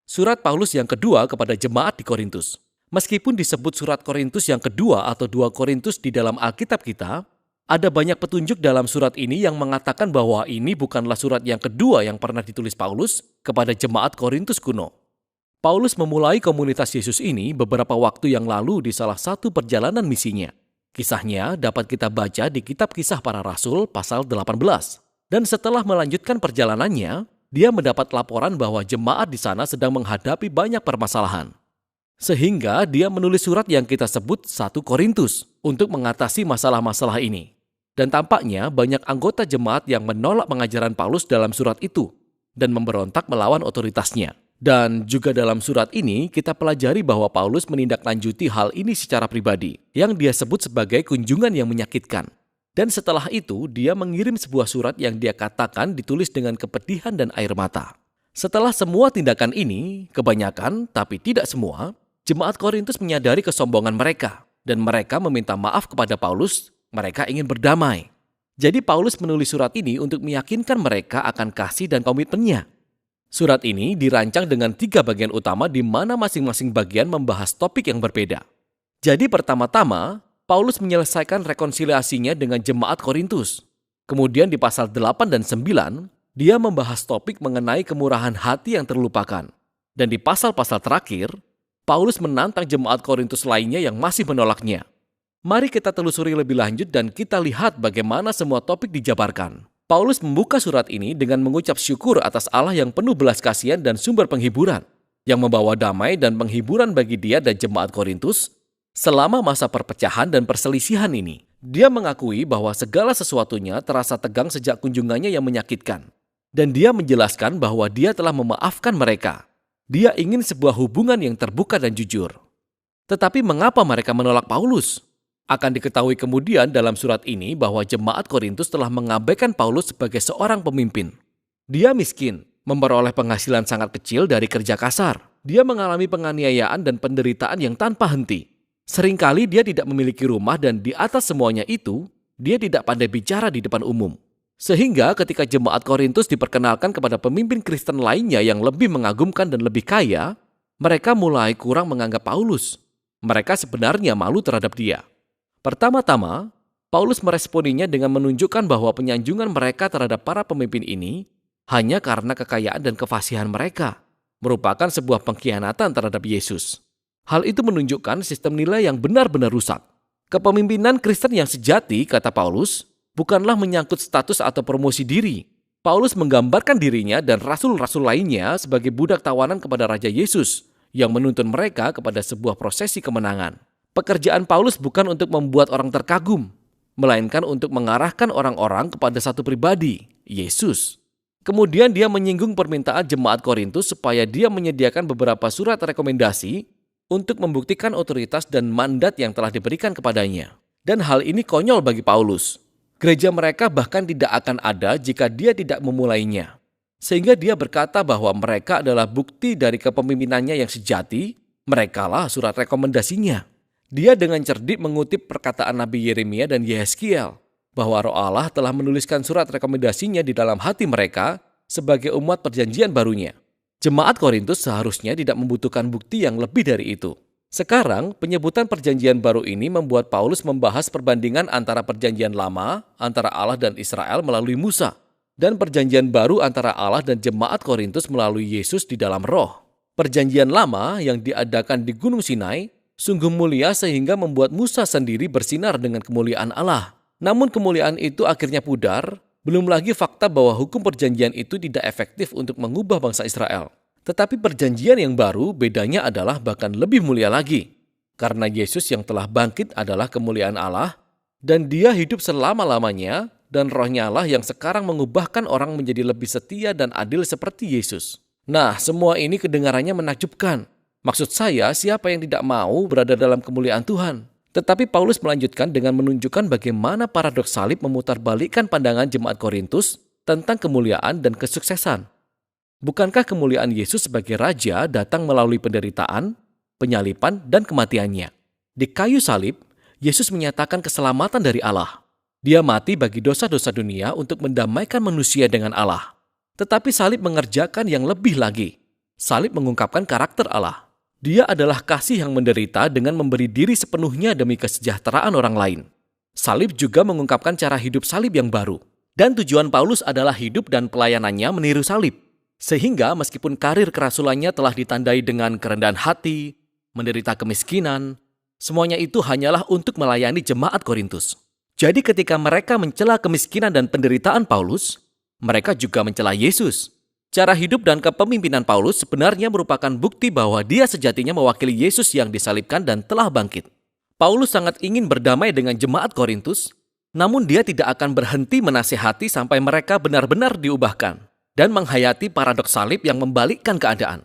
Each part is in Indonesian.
Surat Paulus yang kedua kepada jemaat di Korintus. Meskipun disebut surat Korintus yang kedua atau 2 Korintus di dalam Alkitab kita, ada banyak petunjuk dalam surat ini yang mengatakan bahwa ini bukanlah surat yang kedua yang pernah ditulis Paulus kepada jemaat Korintus kuno. Paulus memulai komunitas Yesus ini beberapa waktu yang lalu di salah satu perjalanan misinya. Kisahnya dapat kita baca di kitab Kisah Para Rasul pasal 18. Dan setelah melanjutkan perjalanannya, dia mendapat laporan bahwa jemaat di sana sedang menghadapi banyak permasalahan. Sehingga dia menulis surat yang kita sebut 1 Korintus untuk mengatasi masalah-masalah ini. Dan tampaknya banyak anggota jemaat yang menolak pengajaran Paulus dalam surat itu dan memberontak melawan otoritasnya. Dan juga dalam surat ini kita pelajari bahwa Paulus menindaklanjuti hal ini secara pribadi yang dia sebut sebagai kunjungan yang menyakitkan. Dan setelah itu, dia mengirim sebuah surat yang dia katakan ditulis dengan kepedihan dan air mata. Setelah semua tindakan ini, kebanyakan, tapi tidak semua, jemaat Korintus menyadari kesombongan mereka. Dan mereka meminta maaf kepada Paulus, mereka ingin berdamai. Jadi Paulus menulis surat ini untuk meyakinkan mereka akan kasih dan komitmennya. Surat ini dirancang dengan 3 bagian utama di mana masing-masing bagian membahas topik yang berbeda. Jadi pertama-tama, Paulus menyelesaikan rekonsiliasinya dengan jemaat Korintus. Kemudian di pasal 8 dan 9, dia membahas topik mengenai kemurahan hati yang terlupakan. Dan di pasal-pasal terakhir, Paulus menantang jemaat Korintus lainnya yang masih menolaknya. Mari kita telusuri lebih lanjut dan kita lihat bagaimana semua topik dijabarkan. Paulus membuka surat ini dengan mengucap syukur atas Allah yang penuh belas kasihan dan sumber penghiburan, yang membawa damai dan penghiburan bagi dia dan jemaat Korintus. Selama masa perpecahan dan perselisihan ini, dia mengakui bahwa segala sesuatunya terasa tegang sejak kunjungannya yang menyakitkan. Dan dia menjelaskan bahwa dia telah memaafkan mereka. Dia ingin sebuah hubungan yang terbuka dan jujur. Tetapi mengapa mereka menolak Paulus? Akan diketahui kemudian dalam surat ini bahwa jemaat Korintus telah mengabaikan Paulus sebagai seorang pemimpin. Dia miskin, memperoleh penghasilan sangat kecil dari kerja kasar. Dia mengalami penganiayaan dan penderitaan yang tanpa henti. Seringkali dia tidak memiliki rumah dan di atas semuanya itu, dia tidak pandai bicara di depan umum. Sehingga ketika jemaat Korintus diperkenalkan kepada pemimpin Kristen lainnya yang lebih mengagumkan dan lebih kaya, mereka mulai kurang menganggap Paulus. Mereka sebenarnya malu terhadap dia. Pertama-tama, Paulus meresponinya dengan menunjukkan bahwa penyanjungan mereka terhadap para pemimpin ini hanya karena kekayaan dan kefasihan mereka, merupakan sebuah pengkhianatan terhadap Yesus. Hal itu menunjukkan sistem nilai yang benar-benar rusak. Kepemimpinan Kristen yang sejati, kata Paulus, bukanlah menyangkut status atau promosi diri. Paulus menggambarkan dirinya dan rasul-rasul lainnya sebagai budak tawanan kepada Raja Yesus yang menuntun mereka kepada sebuah prosesi kemenangan. Pekerjaan Paulus bukan untuk membuat orang terkagum, melainkan untuk mengarahkan orang-orang kepada satu pribadi, Yesus. Kemudian dia menyinggung permintaan jemaat Korintus supaya dia menyediakan beberapa surat rekomendasi untuk membuktikan otoritas dan mandat yang telah diberikan kepadanya. Dan hal ini konyol bagi Paulus. Gereja mereka bahkan tidak akan ada jika dia tidak memulainya. Sehingga dia berkata bahwa mereka adalah bukti dari kepemimpinannya yang sejati, merekalah surat rekomendasinya. Dia dengan cerdik mengutip perkataan Nabi Yeremia dan Yehezkiel, bahwa Roh Allah telah menuliskan surat rekomendasinya di dalam hati mereka sebagai umat perjanjian barunya. Jemaat Korintus seharusnya tidak membutuhkan bukti yang lebih dari itu. Sekarang, penyebutan perjanjian baru ini membuat Paulus membahas perbandingan antara perjanjian lama, antara Allah dan Israel melalui Musa, dan perjanjian baru antara Allah dan jemaat Korintus melalui Yesus di dalam Roh. Perjanjian lama yang diadakan di Gunung Sinai sungguh mulia sehingga membuat Musa sendiri bersinar dengan kemuliaan Allah. Namun kemuliaan itu akhirnya pudar. Belum lagi fakta bahwa hukum perjanjian itu tidak efektif untuk mengubah bangsa Israel. Tetapi perjanjian yang baru bedanya adalah bahkan lebih mulia lagi. Karena Yesus yang telah bangkit adalah kemuliaan Allah, dan dia hidup selama-lamanya, dan Roh-Nya Allah yang sekarang mengubahkan orang menjadi lebih setia dan adil seperti Yesus. Nah, semua ini kedengarannya menakjubkan. Maksud saya, siapa yang tidak mau berada dalam kemuliaan Tuhan? Tetapi Paulus melanjutkan dengan menunjukkan bagaimana paradoks salib memutarbalikkan pandangan jemaat Korintus tentang kemuliaan dan kesuksesan. Bukankah kemuliaan Yesus sebagai Raja datang melalui penderitaan, penyalipan, dan kematiannya? Di kayu salib, Yesus menyatakan keselamatan dari Allah. Dia mati bagi dosa-dosa dunia untuk mendamaikan manusia dengan Allah. Tetapi salib mengerjakan yang lebih lagi. Salib mengungkapkan karakter Allah. Dia adalah kasih yang menderita dengan memberi diri sepenuhnya demi kesejahteraan orang lain. Salib juga mengungkapkan cara hidup salib yang baru. Dan tujuan Paulus adalah hidup dan pelayanannya meniru salib. Sehingga meskipun karir kerasulannya telah ditandai dengan kerendahan hati, menderita kemiskinan, semuanya itu hanyalah untuk melayani jemaat Korintus. Jadi ketika mereka mencela kemiskinan dan penderitaan Paulus, mereka juga mencela Yesus. Cara hidup dan kepemimpinan Paulus sebenarnya merupakan bukti bahwa dia sejatinya mewakili Yesus yang disalibkan dan telah bangkit. Paulus sangat ingin berdamai dengan jemaat Korintus, namun dia tidak akan berhenti menasihati sampai mereka benar-benar diubahkan dan menghayati paradoks salib yang membalikkan keadaan.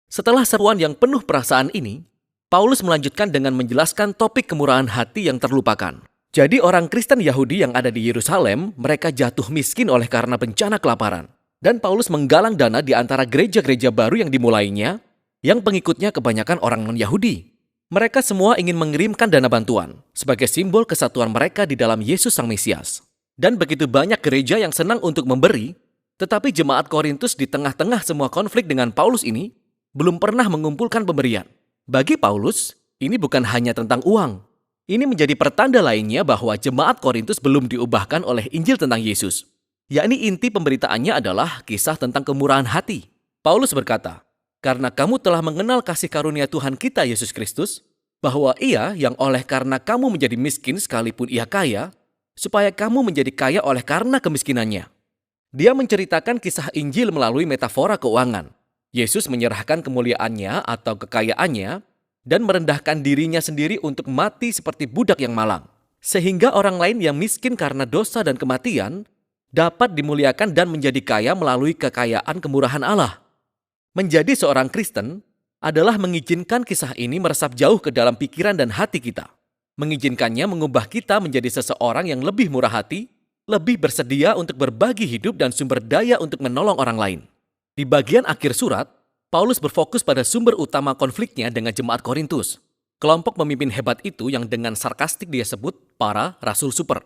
Setelah seruan yang penuh perasaan ini, Paulus melanjutkan dengan menjelaskan topik kemurahan hati yang terlupakan. Jadi orang Kristen Yahudi yang ada di Yerusalem, mereka jatuh miskin oleh karena bencana kelaparan. Dan Paulus menggalang dana di antara gereja-gereja baru yang dimulainya, yang pengikutnya kebanyakan orang non-Yahudi. Mereka semua ingin mengirimkan dana bantuan sebagai simbol kesatuan mereka di dalam Yesus Sang Mesias. Dan begitu banyak gereja yang senang untuk memberi, tetapi jemaat Korintus di tengah-tengah semua konflik dengan Paulus ini belum pernah mengumpulkan pemberian. Bagi Paulus, ini bukan hanya tentang uang. Ini menjadi pertanda lainnya bahwa jemaat Korintus belum diubahkan oleh Injil tentang Yesus. Yakni inti pemberitaannya adalah kisah tentang kemurahan hati. Paulus berkata, "Karena kamu telah mengenal kasih karunia Tuhan kita Yesus Kristus, bahwa Ia yang oleh karena kamu menjadi miskin sekalipun Ia kaya, supaya kamu menjadi kaya oleh karena kemiskinannya." Dia menceritakan kisah Injil melalui metafora keuangan. Yesus menyerahkan kemuliaannya atau kekayaannya dan merendahkan dirinya sendiri untuk mati seperti budak yang malang. Sehingga orang lain yang miskin karena dosa dan kematian dapat dimuliakan dan menjadi kaya melalui kekayaan kemurahan Allah. Menjadi seorang Kristen adalah mengizinkan kisah ini meresap jauh ke dalam pikiran dan hati kita. Mengizinkannya mengubah kita menjadi seseorang yang lebih murah hati, lebih bersedia untuk berbagi hidup dan sumber daya untuk menolong orang lain. Di bagian akhir surat, Paulus berfokus pada sumber utama konfliknya dengan jemaat Korintus. Kelompok pemimpin hebat itu yang dengan sarkastik dia sebut para rasul super.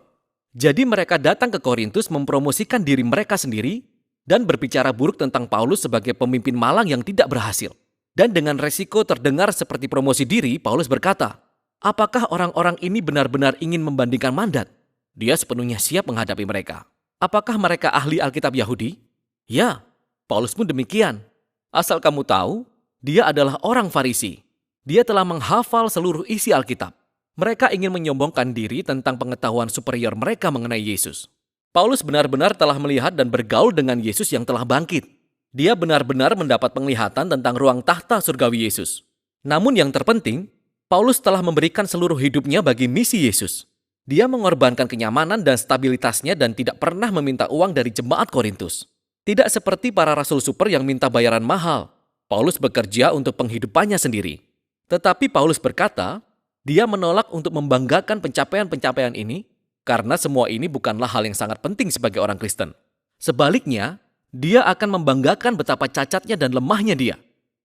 Jadi mereka datang ke Korintus mempromosikan diri mereka sendiri dan berbicara buruk tentang Paulus sebagai pemimpin malang yang tidak berhasil. Dan dengan resiko terdengar seperti promosi diri, Paulus berkata, "Apakah orang-orang ini benar-benar ingin membandingkan mandat?" Dia sepenuhnya siap menghadapi mereka. Apakah mereka ahli Alkitab Yahudi? Ya, Paulus pun demikian. Asal kamu tahu, dia adalah orang Farisi. Dia telah menghafal seluruh isi Alkitab. Mereka ingin menyombongkan diri tentang pengetahuan superior mereka mengenai Yesus. Paulus benar-benar telah melihat dan bergaul dengan Yesus yang telah bangkit. Dia benar-benar mendapat penglihatan tentang ruang tahta surgawi Yesus. Namun yang terpenting, Paulus telah memberikan seluruh hidupnya bagi misi Yesus. Dia mengorbankan kenyamanan dan stabilitasnya dan tidak pernah meminta uang dari jemaat Korintus. Tidak seperti para rasul super yang minta bayaran mahal. Paulus bekerja untuk penghidupannya sendiri. Tetapi Paulus berkata, dia menolak untuk membanggakan pencapaian-pencapaian ini karena semua ini bukanlah hal yang sangat penting sebagai orang Kristen. Sebaliknya, dia akan membanggakan betapa cacatnya dan lemahnya dia.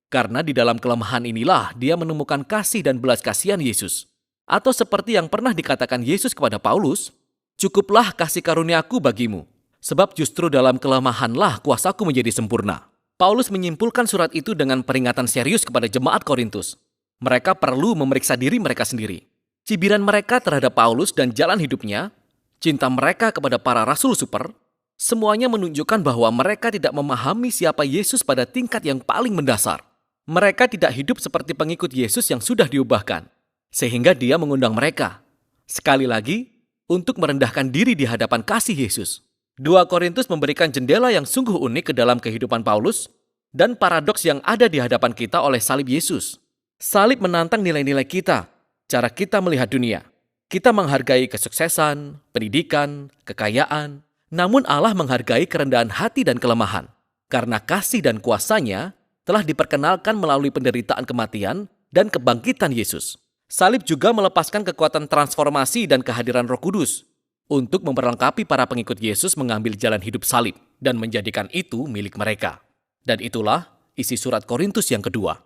Karena di dalam kelemahan inilah dia menemukan kasih dan belas kasihan Yesus. Atau seperti yang pernah dikatakan Yesus kepada Paulus, "Cukuplah kasih karuniaku bagimu, sebab justru dalam kelemahanlah kuasaku menjadi sempurna." Paulus menyimpulkan surat itu dengan peringatan serius kepada jemaat Korintus. Mereka perlu memeriksa diri mereka sendiri. Cibiran mereka terhadap Paulus dan jalan hidupnya, cinta mereka kepada para rasul super, semuanya menunjukkan bahwa mereka tidak memahami siapa Yesus pada tingkat yang paling mendasar. Mereka tidak hidup seperti pengikut Yesus yang sudah diubahkan. Sehingga dia mengundang mereka, sekali lagi, untuk merendahkan diri di hadapan kasih Yesus. 2 Korintus memberikan jendela yang sungguh unik ke dalam kehidupan Paulus dan paradoks yang ada di hadapan kita oleh salib Yesus. Salib menantang nilai-nilai kita, cara kita melihat dunia. Kita menghargai kesuksesan, pendidikan, kekayaan, namun Allah menghargai kerendahan hati dan kelemahan. Karena kasih dan kuasanya telah diperkenalkan melalui penderitaan kematian dan kebangkitan Yesus. Salib juga melepaskan kekuatan transformasi dan kehadiran Roh Kudus untuk memperlengkapi para pengikut Yesus mengambil jalan hidup salib dan menjadikan itu milik mereka. Dan itulah isi surat Korintus yang kedua.